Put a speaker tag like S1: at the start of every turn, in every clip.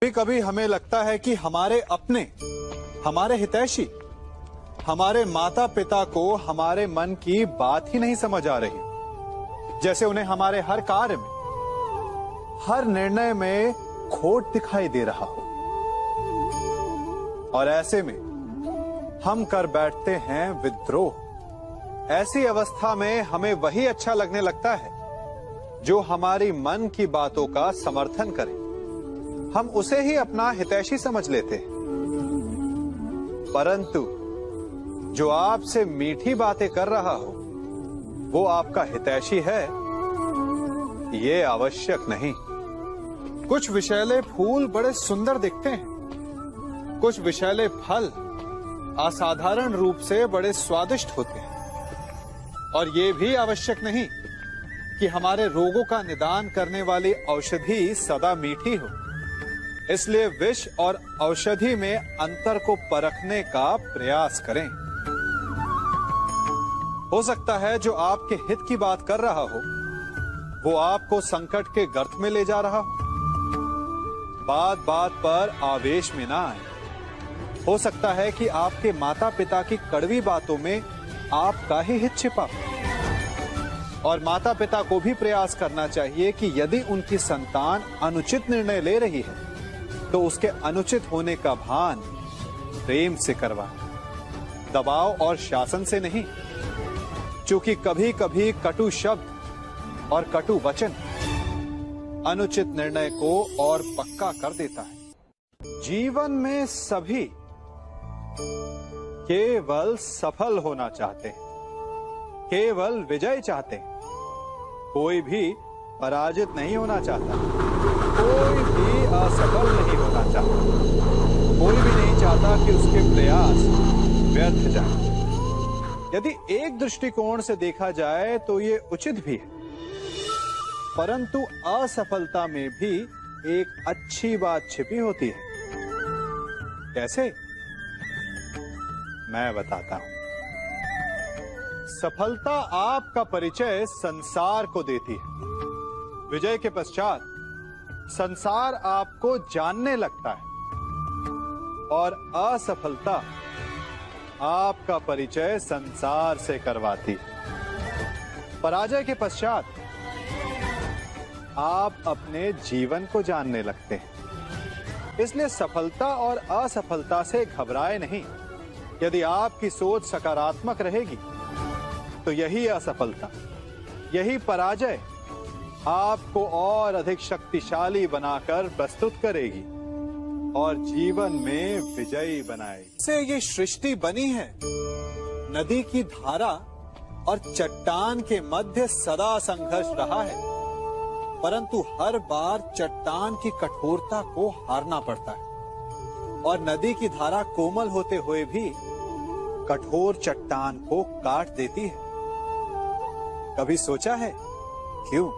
S1: कभी कभी हमें लगता है कि हमारे अपने, हमारे हितैषी, हमारे माता पिता को हमारे मन की बात ही नहीं समझ आ रही। जैसे उन्हें हमारे हर कार्य में, हर निर्णय में खोट दिखाई दे रहा हो। और ऐसे में हम कर बैठते हैं विद्रोह। ऐसी अवस्था में हमें वही अच्छा लगने लगता है जो हमारी मन की बातों का समर्थन करे। हम उसे ही अपना हितैषी समझ लेते हैं। परंतु जो आपसे मीठी बातें कर रहा हो वो आपका हितैषी है, ये आवश्यक नहीं। कुछ विषैले फूल बड़े सुंदर दिखते हैं, कुछ विषैले फल असाधारण रूप से बड़े स्वादिष्ट होते हैं। और ये भी आवश्यक नहीं कि हमारे रोगों का निदान करने वाली औषधि सदा मीठी हो। इसलिए विष और औषधि में अंतर को परखने का प्रयास करें। हो सकता है जो आपके हित की बात कर रहा हो वो आपको संकट के गर्त में ले जा रहा हो। बात बात पर आवेश में ना आए। हो सकता है कि आपके माता पिता की कड़वी बातों में आपका ही हित छिपा हो। और माता पिता को भी प्रयास करना चाहिए कि यदि उनकी संतान अनुचित निर्णय ले रही है तो उसके अनुचित होने का भान प्रेम से करवाएं, दबाव और शासन से नहीं। क्योंकि कभी कभी कटु शब्द और कटु वचन अनुचित निर्णय को और पक्का कर देता है। जीवन में सभी केवल सफल होना चाहते हैं, केवल विजय चाहते हैं। कोई भी पराजित नहीं होना चाहता, कोई भी असफल नहीं होना चाहता, कोई भी नहीं चाहता कि उसके प्रयास व्यर्थ जाए। यदि एक दृष्टिकोण से देखा जाए तो ये उचित भी है, परंतु असफलता में भी एक अच्छी बात छिपी होती है। कैसे? मैं बताता हूं। सफलता आपका परिचय संसार को देती है। विजय के पश्चात संसार आपको जानने लगता है और असफलता आपका परिचय संसार से करवाती है। पराजय के पश्चात आप अपने जीवन को जानने लगते हैं। इसलिए सफलता और असफलता से घबराए नहीं। यदि आपकी सोच सकारात्मक रहेगी तो यही असफलता, यही पराजय आपको और अधिक शक्तिशाली बनाकर प्रस्तुत करेगी और जीवन में विजयी बनाएगी। से ये सृष्टि बनी है। नदी की धारा और चट्टान के मध्य सदा संघर्ष रहा है, परंतु हर बार चट्टान की कठोरता को हारना पड़ता है और नदी की धारा कोमल होते हुए भी कठोर चट्टान को काट देती है। कभी सोचा है क्यों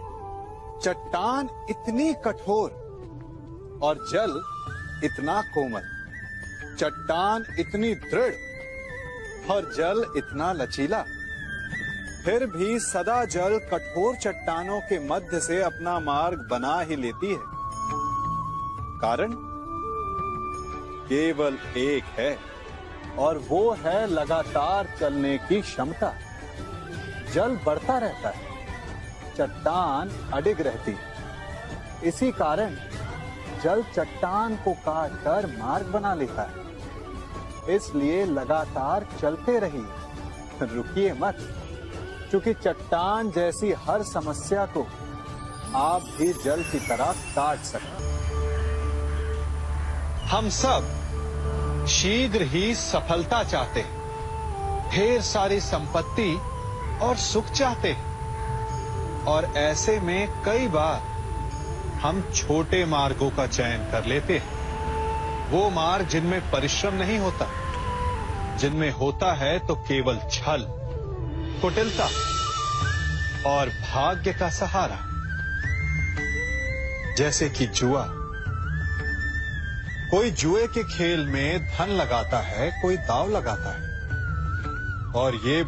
S1: चट्टान इतनी कठोर और जल इतना कोमल, चट्टान इतनी दृढ़ और जल इतना लचीला, फिर भी सदा जल कठोर चट्टानों के मध्य से अपना मार्ग बना ही लेती है? कारण केवल एक है और वो है लगातार चलने की क्षमता। जल बढ़ता रहता है, चट्टान अडिग रहती है। इसी कारण जल चट्टान को काटकर मार्ग बना लेता है। इसलिए लगातार चलते रहिए, रुकिए मत, क्योंकि चट्टान जैसी हर समस्या को आप भी जल की तरह काट सकते हैं। हम सब शीघ्र ही सफलता चाहते हैं, ढेर सारी संपत्ति और सुख चाहते हैं। और ऐसे में कई बार हम छोटे मार्गों का चयन कर लेते हैं, वो मार्ग जिनमें परिश्रम नहीं होता, जिनमें होता है तो केवल छल, कुटिलता और भाग्य का सहारा। जैसे कि जुआ। कोई जुए के खेल में धन लगाता है, कोई दांव लगाता है और ये